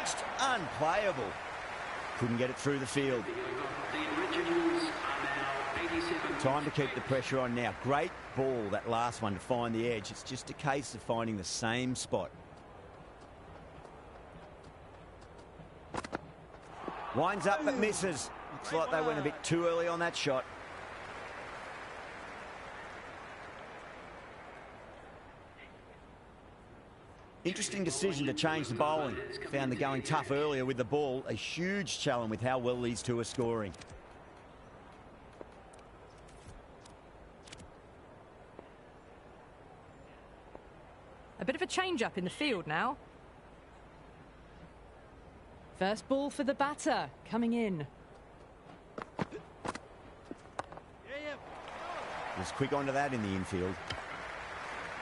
pitched, unplayable. Couldn't get it through the field. Time to keep the pressure on now. Great ball, that last one, to find the edge. It's just a case of finding the same spot. Winds up but misses. Looks like they went a bit too early on that shot. Interesting decision to change the bowling. Found the going tough earlier with the ball. A huge challenge with how well these two are scoring. A bit of a change-up in the field now. First ball for the batter, coming in. Was quick onto that in the infield.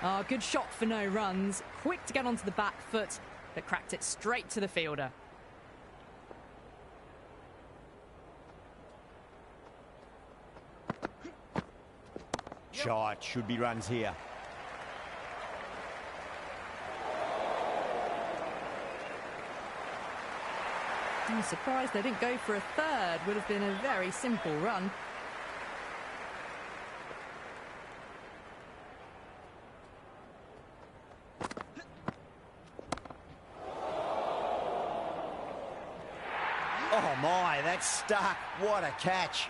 Oh, good shot for no runs. Quick to get onto the back foot, but cracked it straight to the fielder. Shot, should be runs here. I'm surprised they didn't go for a third. Would have been a very simple run. Oh my, that's stuck. What a catch.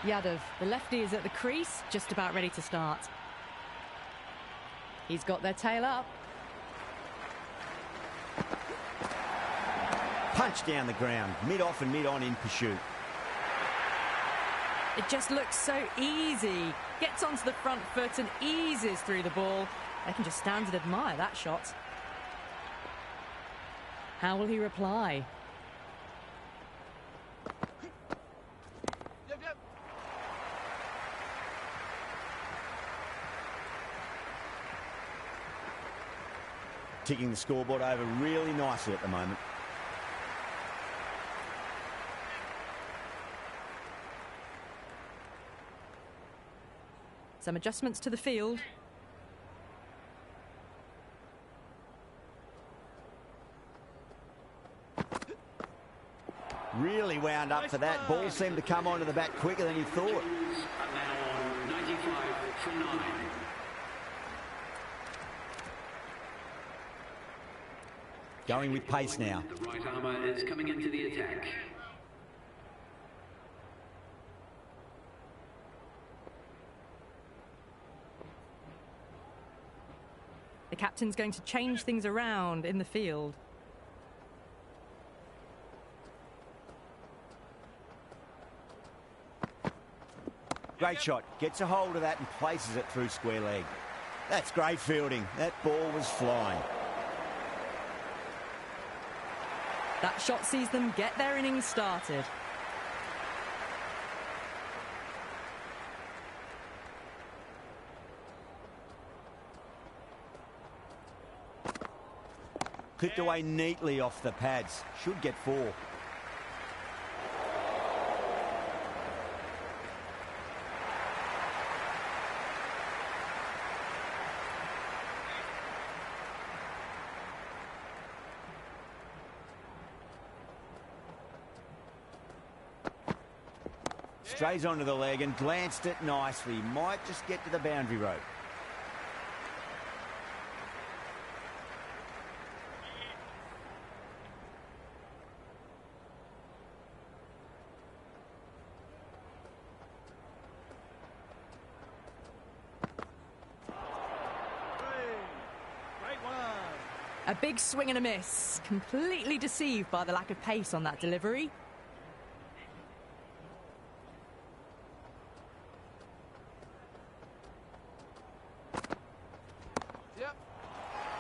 Yadav, the lefty, is at the crease, just about ready to start. He's got their tail up. Punch down the ground, mid-off and mid-on in pursuit. It just looks so easy. Gets onto the front foot and eases through the ball. They can just stand and admire that shot. How will he reply? Ticking the scoreboard over really nicely at the moment. Some adjustments to the field. Really wound up for that. Ball seemed to come onto the bat quicker than he thought. Going with pace now. The right armour is coming into the attack. The captain's going to change things around in the field. Great shot. Gets a hold of that and places it through square leg. That's great fielding. That ball was flying. That shot sees them get their innings started. Clipped away neatly off the pads. Should get 4. Strays onto the leg and glanced it nicely. Might just get to the boundary rope. A big swing and a miss. Completely deceived by the lack of pace on that delivery.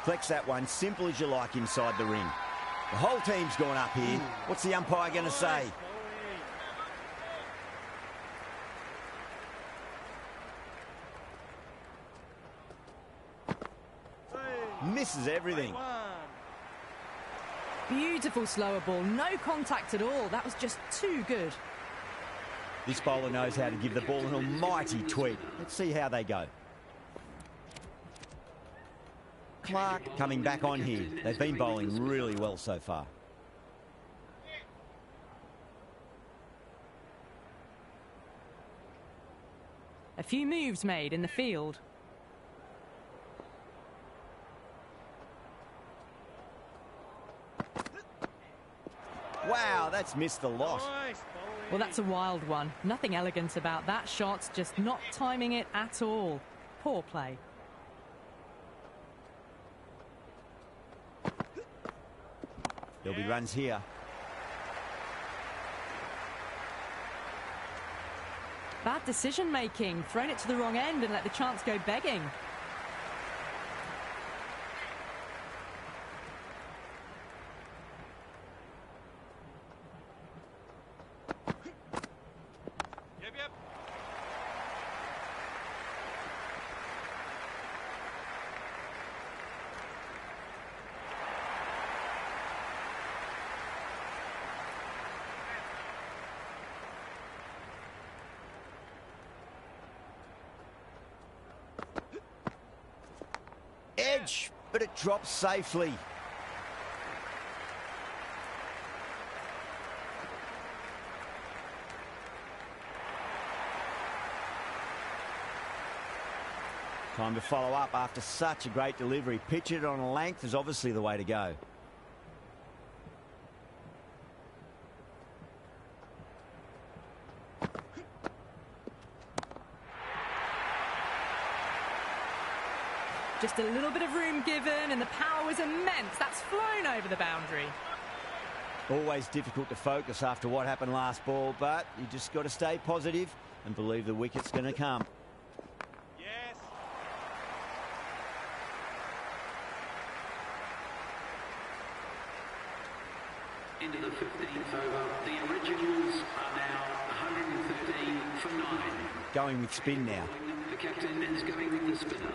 Flex that one, simple as you like inside the ring. The whole team's gone up here. What's the umpire going to say? Misses everything. Beautiful slower ball, no contact at all. That was just too good. This bowler knows how to give the ball an almighty tweak. Let's see how they go. Clark coming back on here. They've been bowling really well so far. A few moves made in the field. Wow, that's missed the lot. Well, that's a wild one. Nothing elegant about that shot, just not timing it at all. Poor play. There'll be runs here. Bad decision making. Thrown it to the wrong end and let the chance go begging. Edge, but it drops safely. Time to follow up after such a great delivery. Pitch it on a length is obviously the way to go. Just a little bit of room given and the power was immense. That's flown over the boundary. Always difficult to focus after what happened last ball, but you just got to stay positive and believe the wicket's going to come. Yes. Into the 15th over. The originals are now 113 for 9. Going with spin now. The captain is going with the spinner.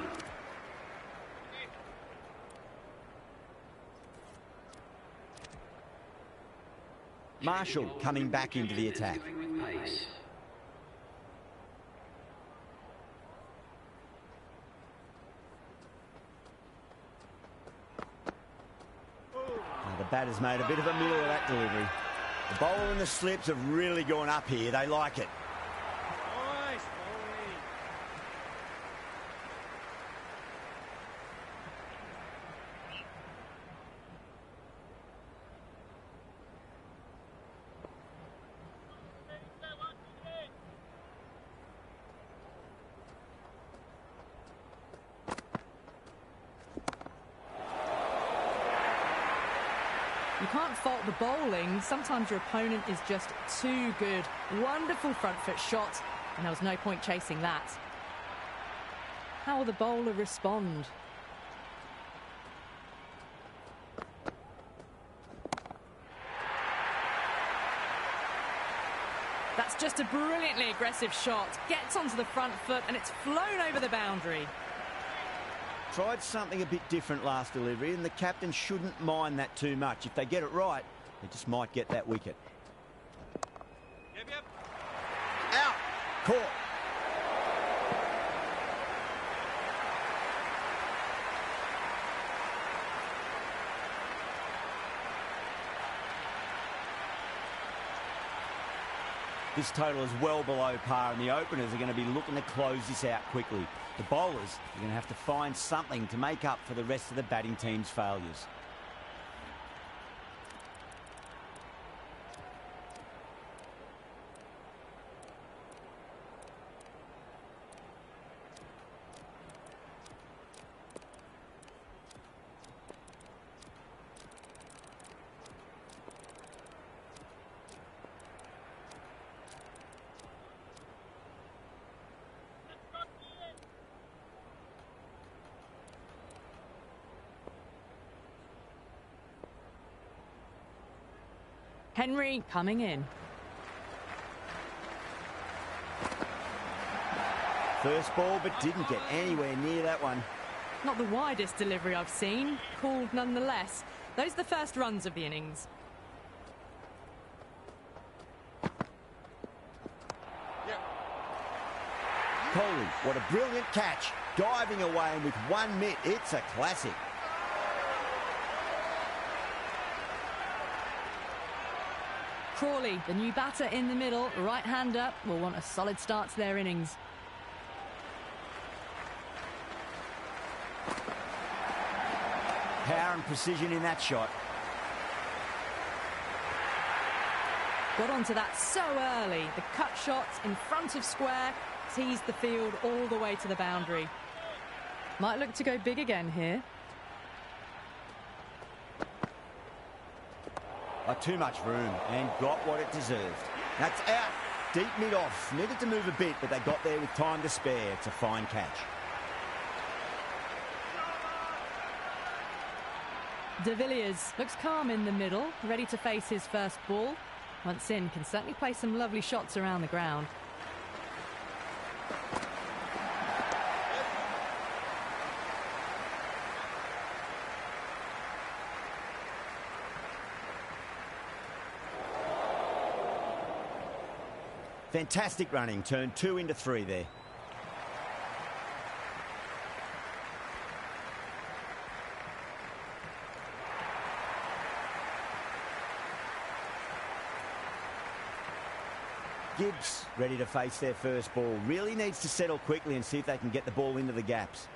Marshall coming back into the attack. Now the batter's made a bit of a meal of that delivery. The bowl and the slips have really gone up here. They like it. You can't fault the bowling. Sometimes your opponent is just too good. Wonderful front foot shot, and there was no point chasing that. How will the bowler respond? That's just a brilliantly aggressive shot. Gets onto the front foot, and it's flown over the boundary. Tried something a bit different last delivery, and the captain shouldn't mind that too much. If they get it right, they just might get that wicket. Yep. Out. Caught. This total is well below par, and the openers are going to be looking to close this out quickly. The bowlers are going to have to find something to make up for the rest of the batting team's failures. Henry coming in. First ball, but didn't get anywhere near that one. Not the widest delivery I've seen, called nonetheless. Those are the first runs of the innings. Coley, what a brilliant catch. Diving away and with one mitt, it's a classic. Crawley, the new batter in the middle, right-hander, will want a solid start to their innings. Power and precision in that shot. Got onto that so early. The cut shot in front of square teased the field all the way to the boundary. Might look to go big again here. Too much room and got what it deserved. That's out. Deep mid-off. Needed to move a bit, but they got there with time to spare. It's a fine catch. De Villiers looks calm in the middle, ready to face his first ball. Once in, can certainly play some lovely shots around the ground. Fantastic running. Turned 2 into 3 there. Gibbs ready to face their first ball. Really needs to settle quickly and see if they can get the ball into the gaps.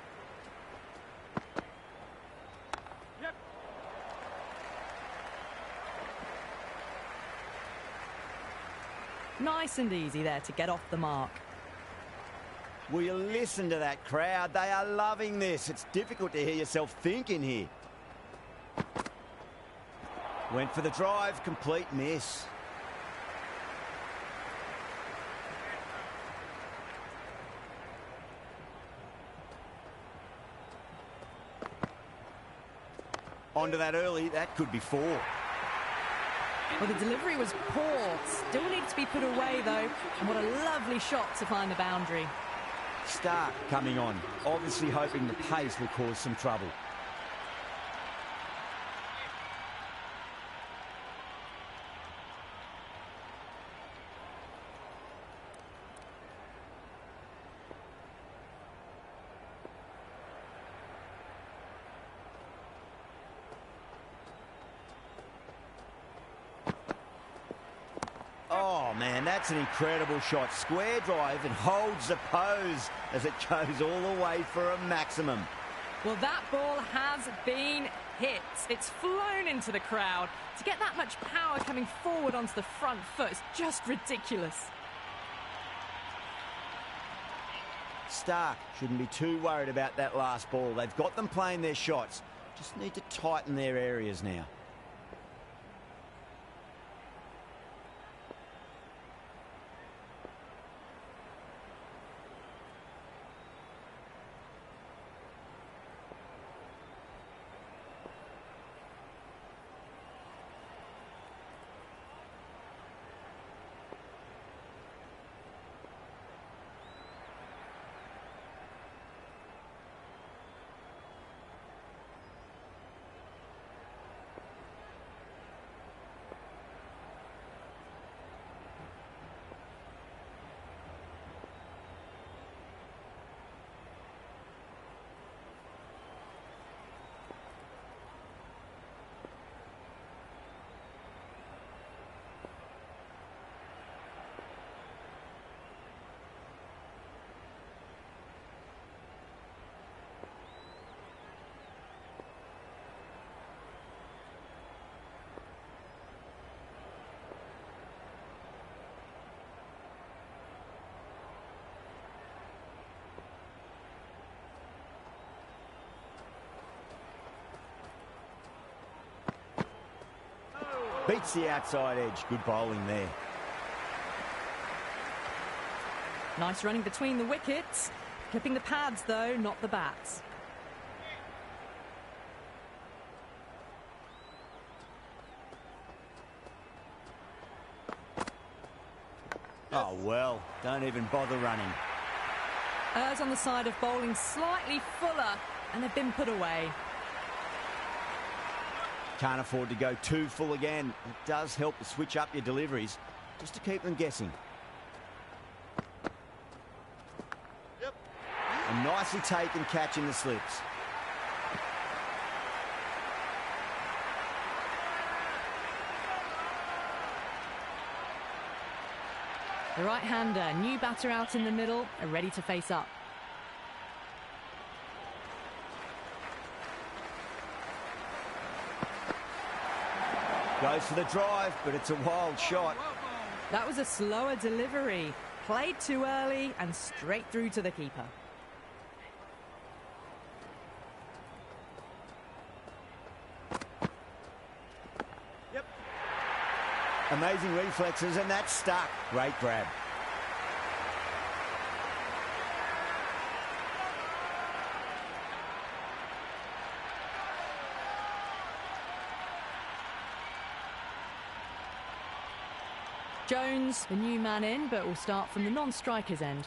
Yep. Nice and easy there to get off the mark. Will you listen to that crowd? They are loving this. It's difficult to hear yourself thinking here. Went for the drive, complete miss. Onto that early, that could be 4. Well, the delivery was poor. Still needs to be put away, though. And what a lovely shot to find the boundary. Stark coming on, obviously hoping the pace will cause some trouble. Oh, man, that's an incredible shot. Square drive and holds the pose as it goes all the way for a maximum. Well, that ball has been hit. It's flown into the crowd. To get that much power coming forward onto the front foot is just ridiculous. Stark shouldn't be too worried about that last ball. They've got them playing their shots. Just need to tighten their areas now. Beats the outside edge. Good bowling there. Nice running between the wickets. Clipping the pads, though, not the bats. Oh, well, don't even bother running. Errs on the side of bowling slightly fuller, and they've been put away. Can't afford to go too full again. It does help to switch up your deliveries, just to keep them guessing. A nicely taken catch in the slips. The right-hander, new batter out in the middle, are ready to face up. Goes for the drive, but it's a wild shot. That was a slower delivery. Played too early and straight through to the keeper. Yep. Amazing reflexes, and that's stuck. Great grab. Jones, the new man in, but will start from the non-striker's end.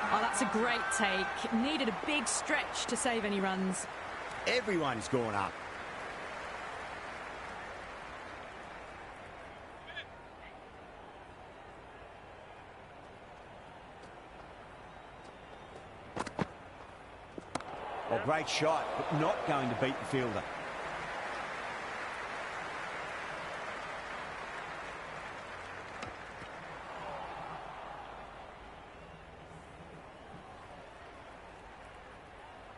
Oh, that's a great take. Needed a big stretch to save any runs. Everyone's gone up. Well, great shot, but not going to beat the fielder.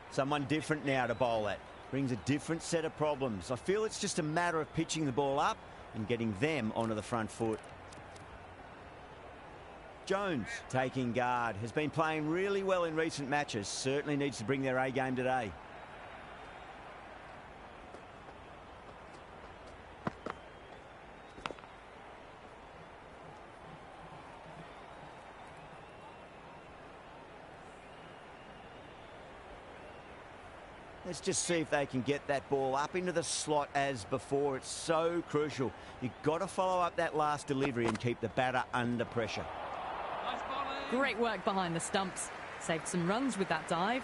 Someone different now to bowl at. Brings a different set of problems. I feel it's just a matter of pitching the ball up and getting them onto the front foot. Jones taking guard, has been playing really well in recent matches, certainly needs to bring their A game today. Let's just see if they can get that ball up into the slot as before. It's so crucial. You've got to follow up that last delivery and keep the batter under pressure. Great work behind the stumps. Saved some runs with that dive.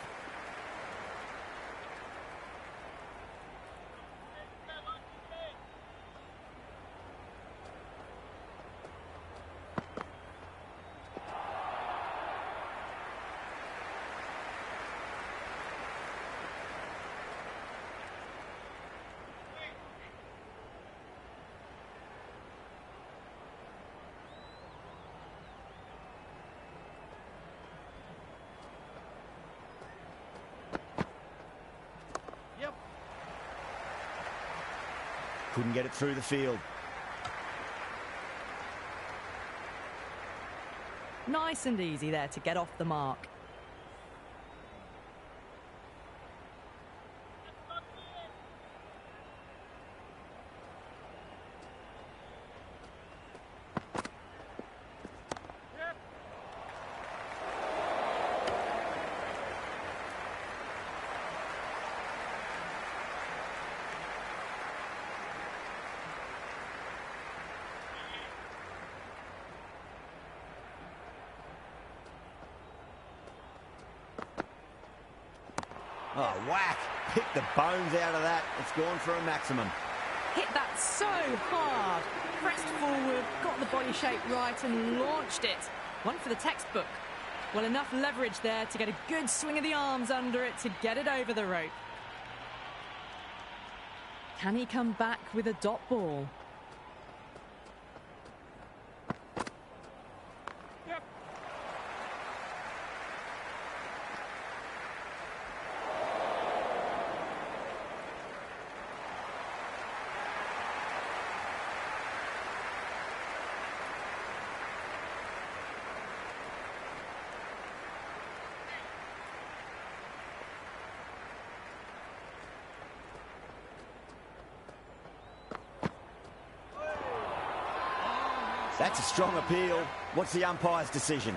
Couldn't get it through the field. Nice and easy there to get off the mark. Oh, whack. Pick the bones out of that. It's gone for a maximum. Hit that so hard. Pressed forward, got the body shape right and launched it. One for the textbook. Well, enough leverage there to get a good swing of the arms under it to get it over the rope. Can he come back with a dot ball? That's a strong appeal. What's the umpire's decision?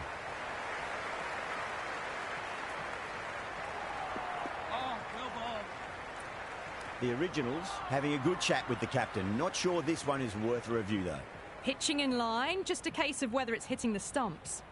The Originals having a good chat with the captain. Not sure this one is worth a review, though. Pitching in line, just a case of whether it's hitting the stumps.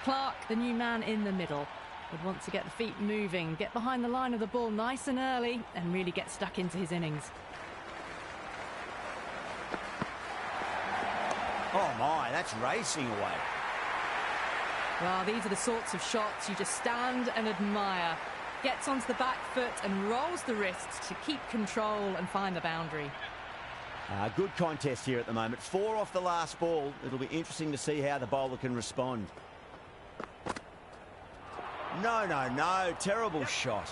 Clark, the new man in the middle, would want to get the feet moving, get behind the line of the ball nice and early, and really get stuck into his innings. Oh my, that's racing away. Well, these are the sorts of shots you just stand and admire. Gets onto the back foot and rolls the wrists to keep control and find the boundary. Good contest here at the moment. 4 off the last ball. It'll be interesting to see how the bowler can respond. No, no, no. Terrible shot.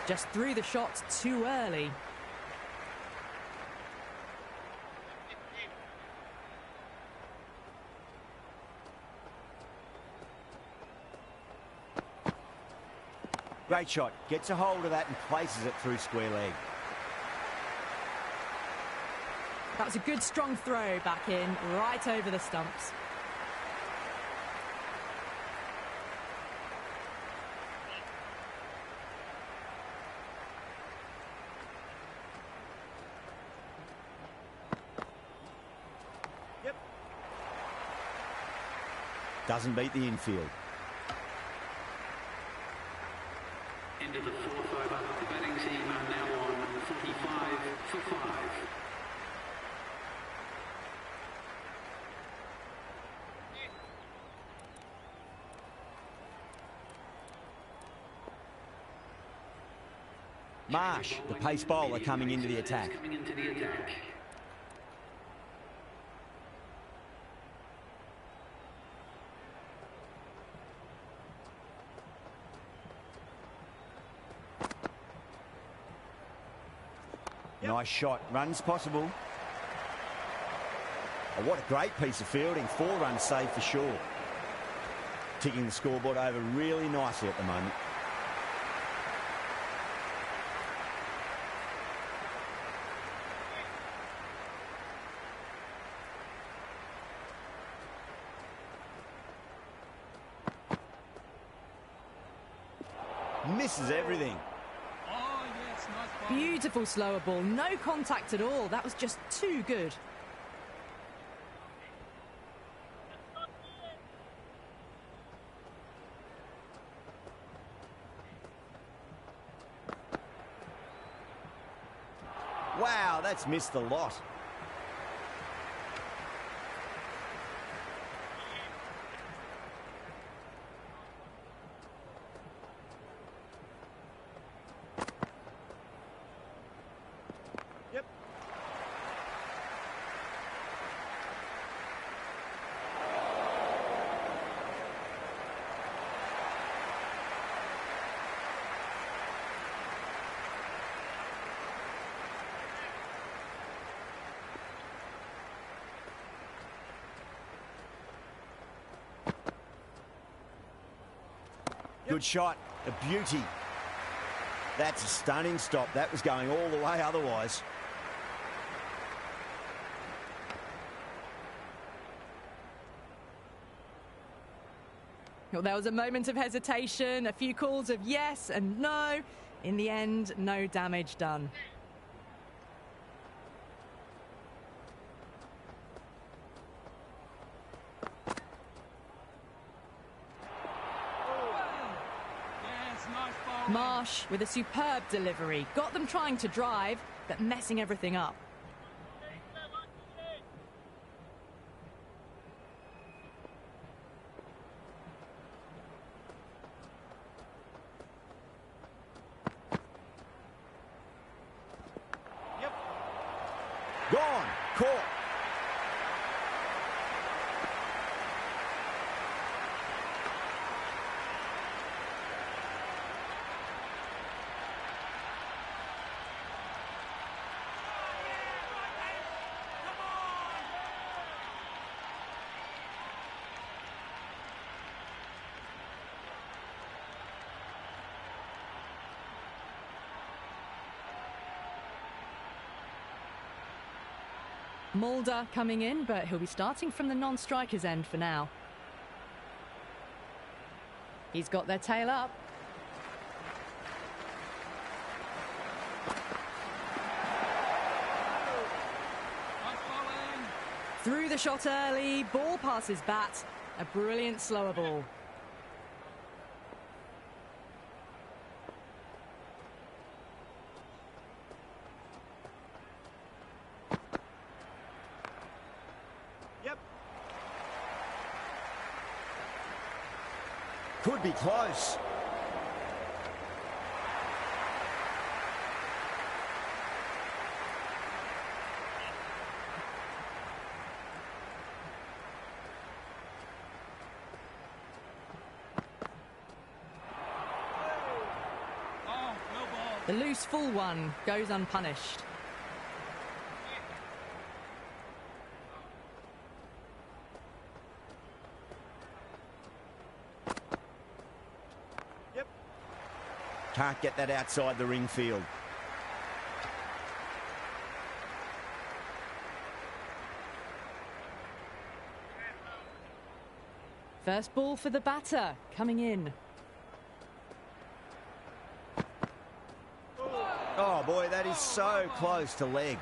Just threw the shot too early. Great shot. Gets a hold of that and places it through square leg. That was a good strong throw back in, right over the stumps. Yep. Doesn't beat the infield. Into the 4th over. The batting team are now on 45 for 5. Marsh, the pace bowler, coming into the attack. Nice shot. Runs possible. Oh, what a great piece of fielding. 4 runs saved for sure. Ticking the scoreboard over really nicely at the moment. Misses everything. Beautiful slower ball, no contact at all. That was just too good. Wow, that's missed a lot. Good shot, a beauty. That's a stunning stop. That was going all the way otherwise. Well, there was a moment of hesitation, a few calls of yes and no. In the end, no damage done. Marsh with a superb delivery. Got them trying to drive, but messing everything up. Yep. Gone. Caught. Mulder coming in, but he'll be starting from the non-strikers end for now. He's got their tail up. Through the shot early, ball passes bat. A brilliant slower ball. Yep. Could be close. The loose full one goes unpunished. Yep. Can't get that outside the ring field. First ball for the batter, coming in. Oh boy, that is so close to leg.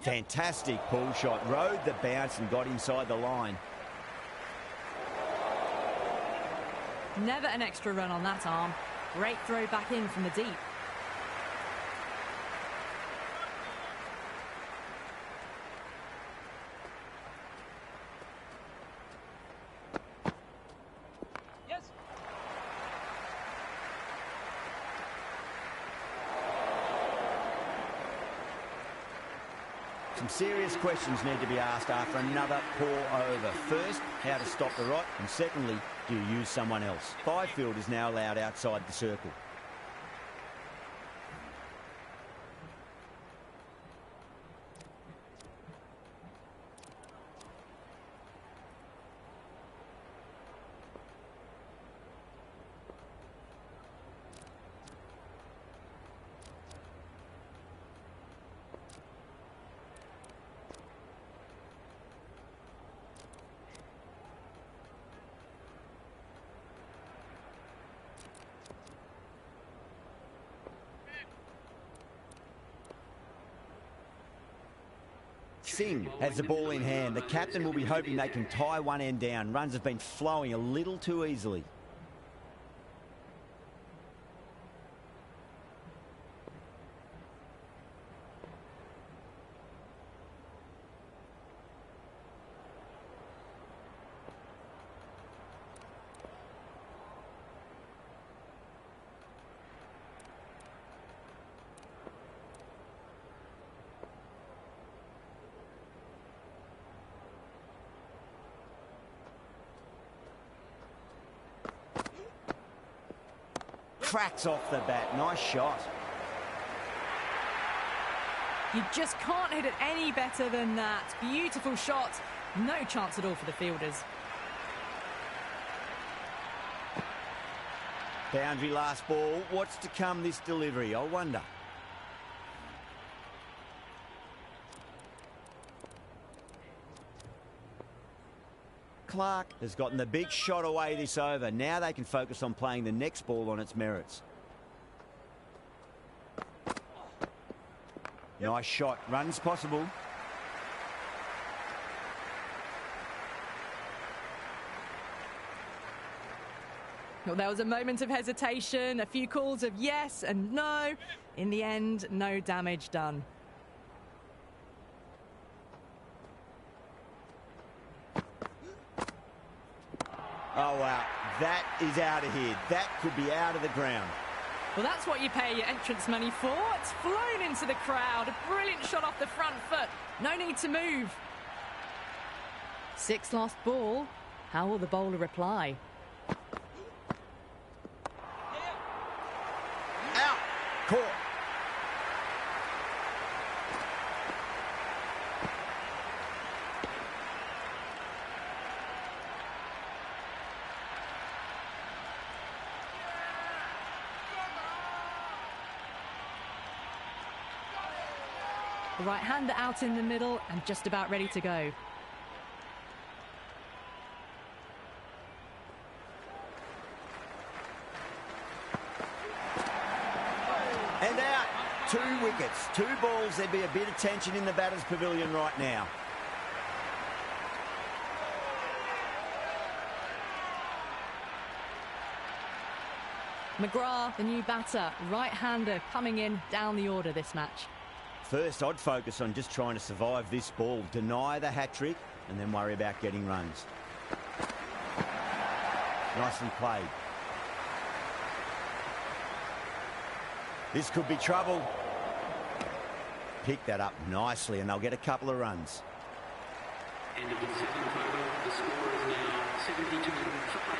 Fantastic pull shot, rode the bounce and got inside the line. Never an extra run on that arm. Great throw back in from the deep. Some serious questions need to be asked after another poor over. First, how to stop the rot, and secondly, do you use someone else? 5 fielders now allowed outside the circle. Singh has the ball in hand. The captain will be hoping they can tie one end down. Runs have been flowing a little too easily. Cracks off the bat. Nice shot. You just can't hit it any better than that. Beautiful shot. No chance at all for the fielders. Boundary last ball. What's to come this delivery? I wonder. Clark has gotten the big shot away this over. Now they can focus on playing the next ball on its merits. Yep. Nice shot. Runs possible. Well, there was a moment of hesitation, a few calls of yes and no. In the end, no damage done. Oh, wow. That is out of here. That could be out of the ground. Well, that's what you pay your entrance money for. It's flown into the crowd. A brilliant shot off the front foot. No need to move. 6 last ball. How will the bowler reply? Out. Caught. The right-hander out in the middle and just about ready to go. wickets. 2 balls, there'd be a bit of tension in the batter's pavilion right now. McGrath, the new batter, right-hander, coming in down the order this match. First, I'd focus on just trying to survive this ball, deny the hat-trick, and then worry about getting runs. Nicely played. This could be trouble. Pick that up nicely, and they'll get a couple of runs. End of the 7th over. The score is now 72 for 8.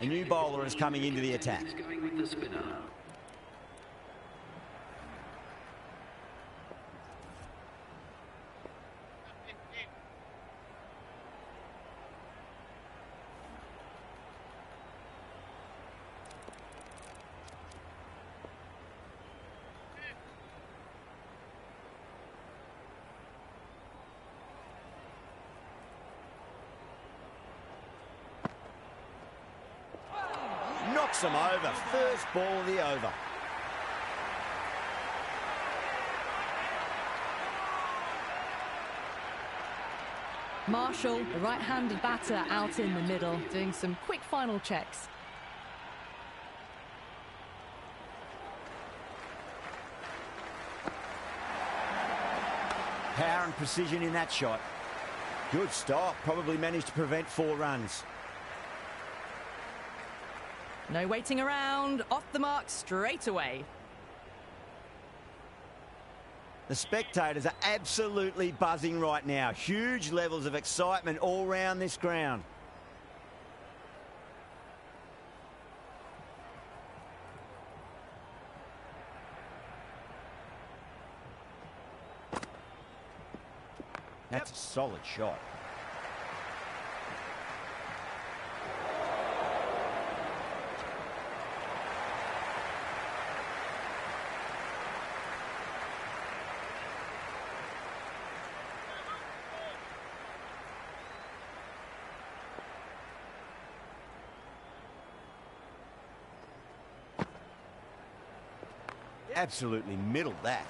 A new bowler is coming into the attack. He's going with the spinner. Knocks them over. First ball of the over. Marshall, the right-handed batter, out in the middle, doing some quick final checks. Power and precision in that shot. Good stop. Probably managed to prevent 4 runs. No waiting around, off the mark straight away. The spectators are absolutely buzzing right now. Huge levels of excitement all round this ground. That's a solid shot. Absolutely middled that.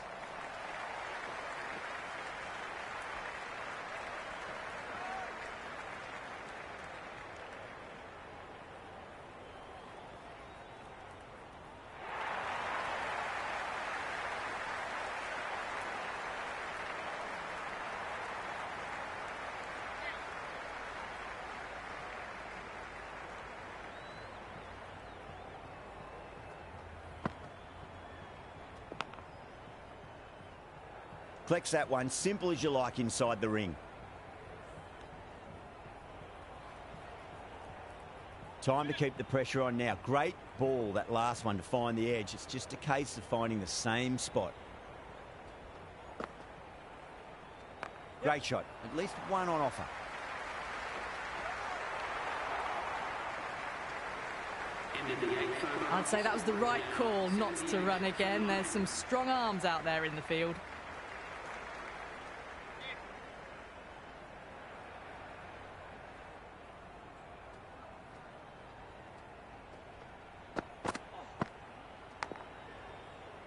Collects that one, simple as you like inside the ring. Time to keep the pressure on now. Great ball, that last one, to find the edge. It's just a case of finding the same spot. Great shot. At least one on offer. I'd say that was the right call not to run again. There's some strong arms out there in the field.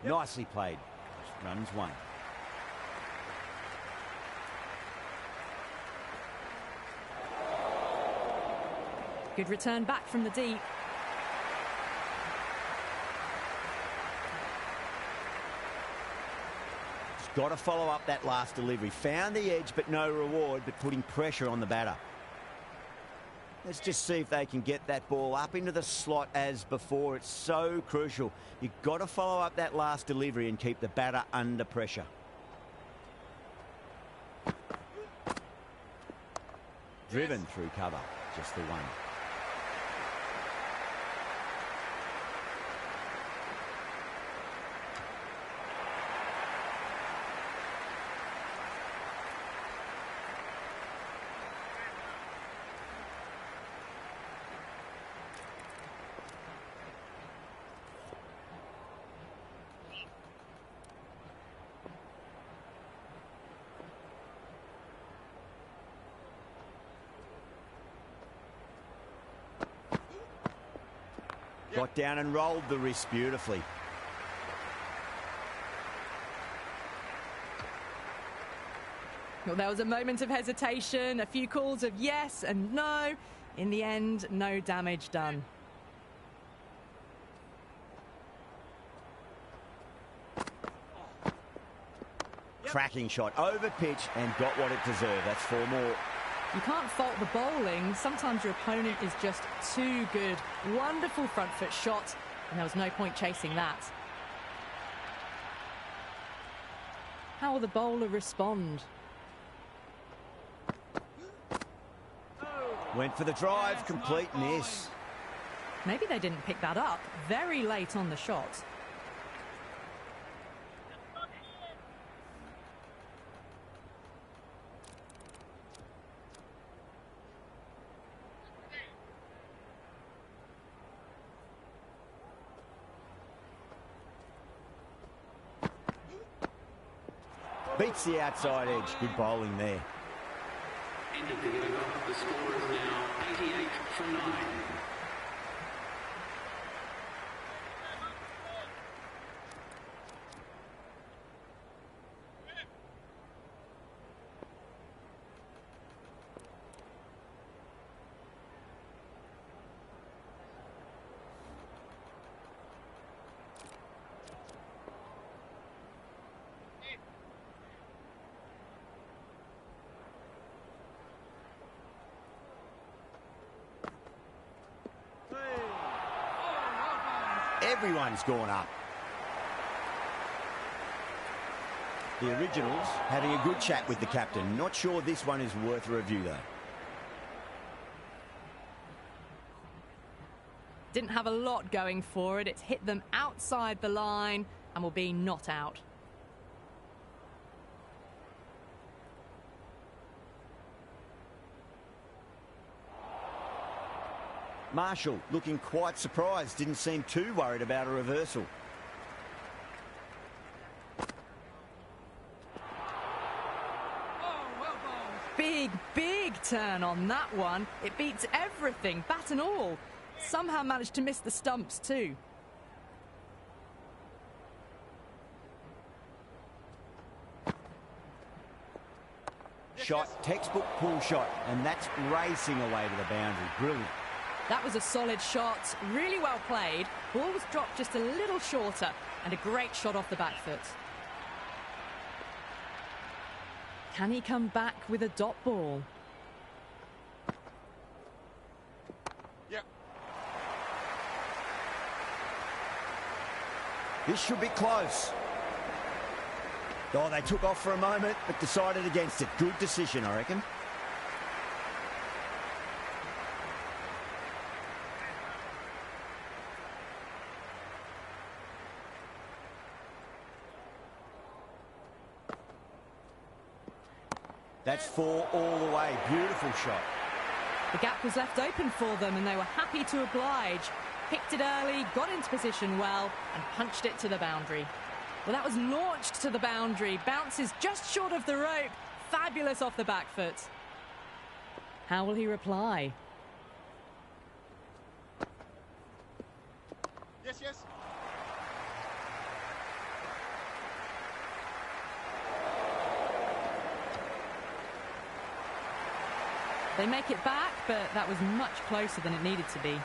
Nicely played. Runs 1. Good return back from the deep. Just got to follow up that last delivery. Found the edge, but no reward, but putting pressure on the batter. Let's just see if they can get that ball up into the slot as before. It's so crucial. You've got to follow up that last delivery and keep the batter under pressure. Driven through cover. Just the one. Got down and rolled the wrist beautifully. Well, there was a moment of hesitation, a few calls of yes and no. In the end, no damage done. Cracking shot, over pitch and got what it deserved. That's 4 more. You can't fault the bowling. Sometimes your opponent is just too good. Wonderful front foot shot, and there was no point chasing that. How will the bowler respond? Went for the drive, complete miss. Maybe they didn't pick that up very late on the shot. Beats the outside edge. Good bowling there. End of the over. The score is now 88 for 9. Everyone's gone up. The Originals having a good chat with the captain. Not sure this one is worth a review, though. Didn't have a lot going for it. It's hit them outside the line and will be not out. Marshall looking quite surprised. Didn't seem too worried about a reversal. Big turn on that one. It beats everything, bat and all. Somehow managed to miss the stumps too. Shot, textbook pull shot, and that's racing away to the boundary. Brilliant. That was a solid shot, really well played. Ball was dropped just a little shorter, and a great shot off the back foot. Can he come back with a dot ball? Yep. This should be close. Oh, they took off for a moment, but decided against it. Good decision, I reckon. That's 4 all the way. Beautiful shot. The gap was left open for them and they were happy to oblige. Picked it early, got into position well and punched it to the boundary. Well, that was launched to the boundary. Bounces just short of the rope. Fabulous off the back foot. How will he reply? Yes, yes. They make it back, but that was much closer than it needed to be.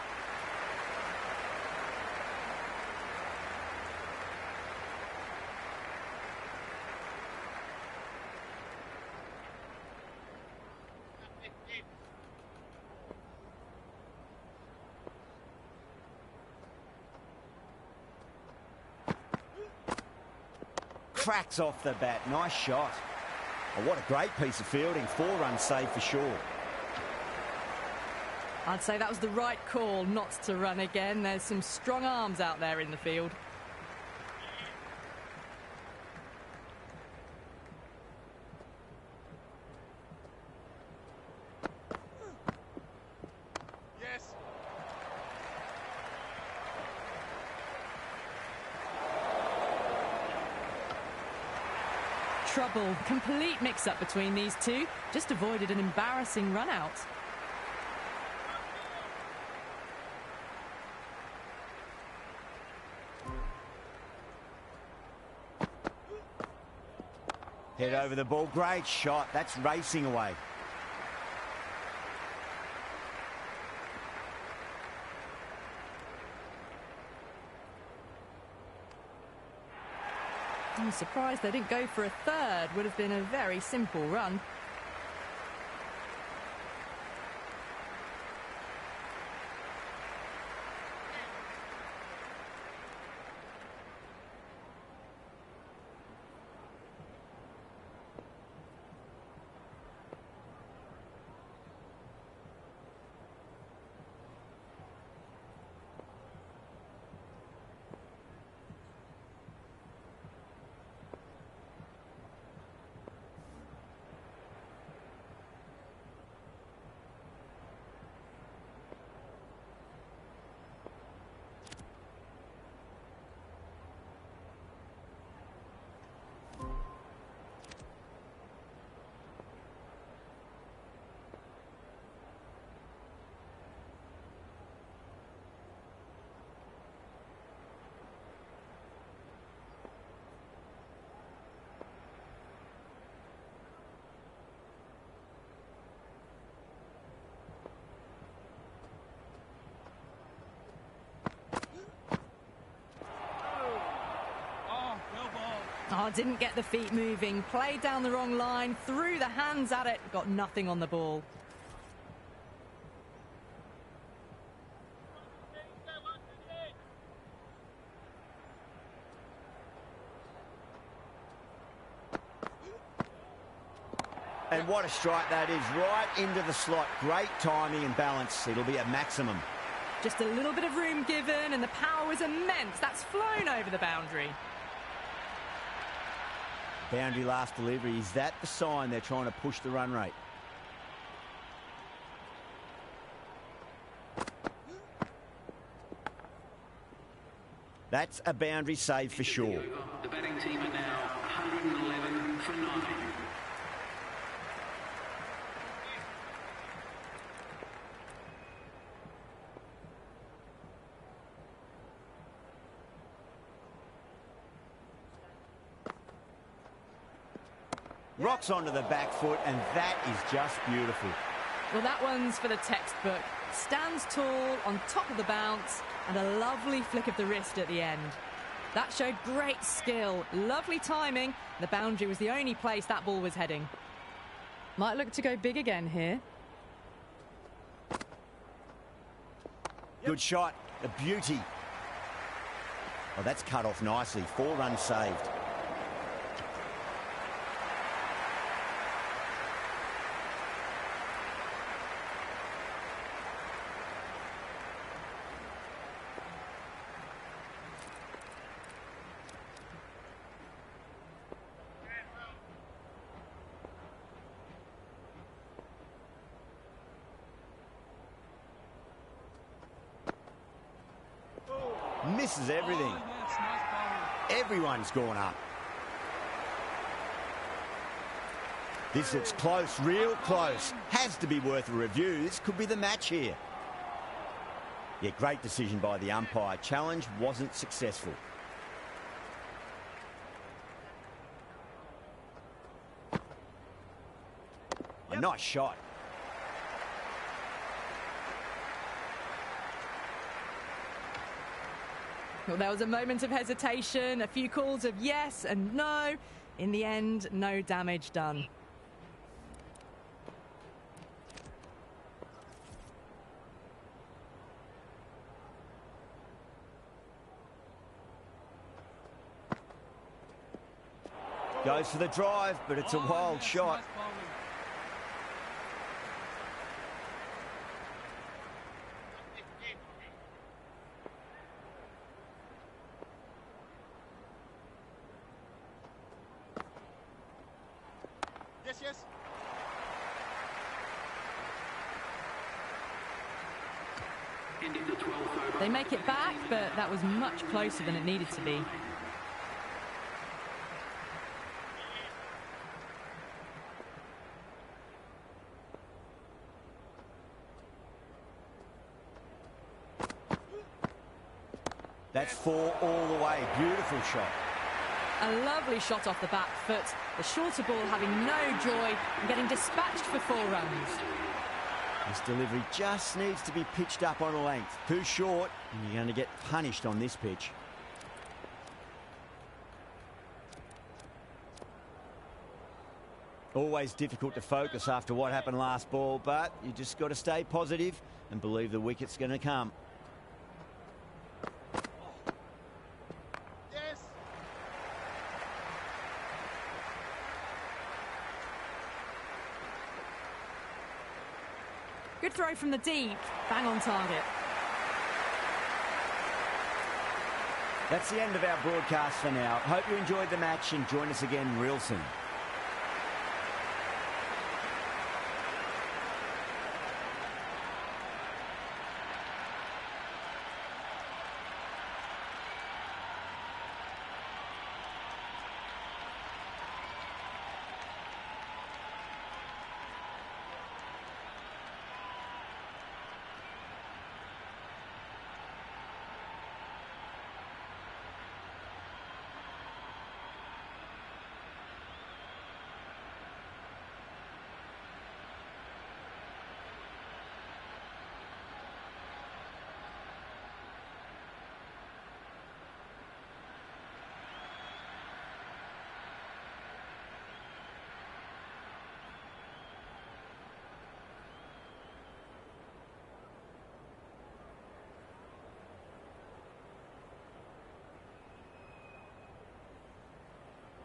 Cracks off the bat. Nice shot. Oh, what a great piece of fielding. 4 runs saved for sure. I'd say that was the right call not to run again. There's some strong arms out there in the field. Yes. Trouble. Complete mix-up between these two. Just avoided an embarrassing run-out. Head over the ball. Great shot. That's racing away. I'm surprised they didn't go for a third. Would have been a very simple run. Oh, didn't get the feet moving. Played down the wrong line, threw the hands at it, got nothing on the ball. And what a strike that is, right into the slot. Great timing and balance. It'll be a maximum. Just a little bit of room given, and the power was immense. That's flown over the boundary. Boundary last delivery. Is that the sign they're trying to push the run rate? That's a boundary save for sure. The batting team are now 111 for 9. Rocks onto the back foot, and that is just beautiful. Well, that one's for the textbook. Stands tall on top of the bounce, and a lovely flick of the wrist at the end. That showed great skill, lovely timing. The boundary was the only place that ball was heading. Might look to go big again here. Good shot, a beauty. Oh, that's cut off nicely. 4 runs saved. Misses everything. Everyone's gone up. This looks close, real close. Has to be worth a review. This could be the match here. Yeah, great decision by the umpire. Challenge wasn't successful. A nice shot. Well, there was a moment of hesitation, a few calls of yes and no. In the end, no damage done. Goes for the drive, but it's a wild shot. Yes. Ending the 12th over. They make it back, but that was much closer than it needed to be. That's 4 all the way. Beautiful shot. A lovely shot off the back foot. The shorter ball having no joy and getting dispatched for 4 runs. This delivery just needs to be pitched up on a length. Too short, and you're going to get punished on this pitch. Always difficult to focus after what happened last ball, but you just got to stay positive and believe the wicket's going to come. Yes. Good throw from the deep. Bang on target. That's the end of our broadcast for now. Hope you enjoyed the match and join us again real soon.